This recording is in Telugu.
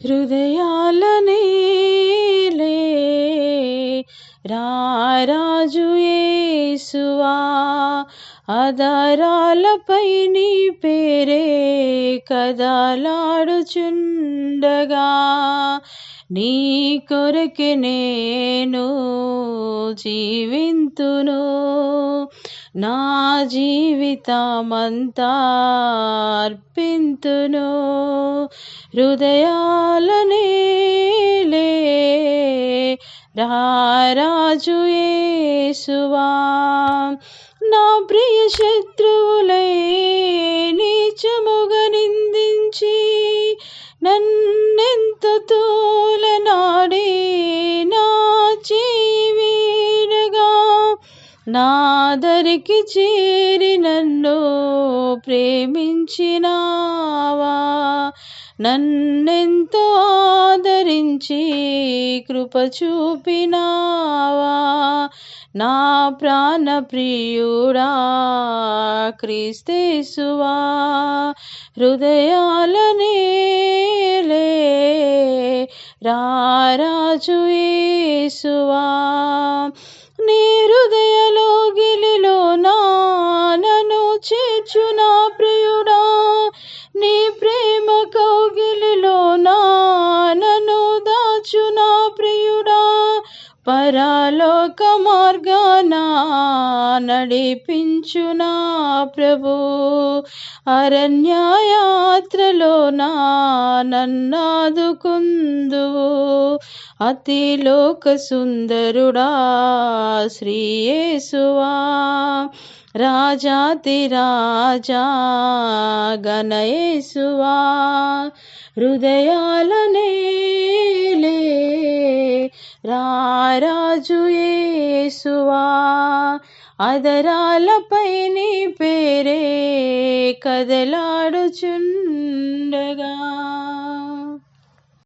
హృదయాలనే రారాజు యేసువా, ఆధారాలపై నీ పేరే కదలాడుచుండగా, నీ కొరకే నేను జీవింతును, నా జీవితమంతా అర్పింతును. హృదయాలనే రారాజు యేసువా, నా ప్రియ శత్రువులై నీచముగా నిందించి నన్నెంత తోలనాడి నా చెయ్యివీడగా, నాదరికి చేరి నన్ను ప్రేమించినావా, నన్నెంతో ఆదరించి కృప చూపినావా, నా ప్రాణ ప్రియుడా క్రీస్తేసువా. హృదయాలనే రారాజు యేసువా, నీ హృదయలో గిలిలో నన్ను చేర్చు నా ప్రియుడా, నీ ప్రేమ కౌగిలిలో నన్ను దాచు నా ప్రియుడా, పరలోక మార్గాన నడిపించు నా ప్రభు, అరణ్యయాత్రలో నన్నాదుకుందువు, అతిలోక సుందరుడా శ్రీ యేసువా, రాజాతి రాజా గణయేసువా. హృదయాలనే రారాజు యేసువా, ఆధారాలపై నీ పేరే కదలాడుచుండగా.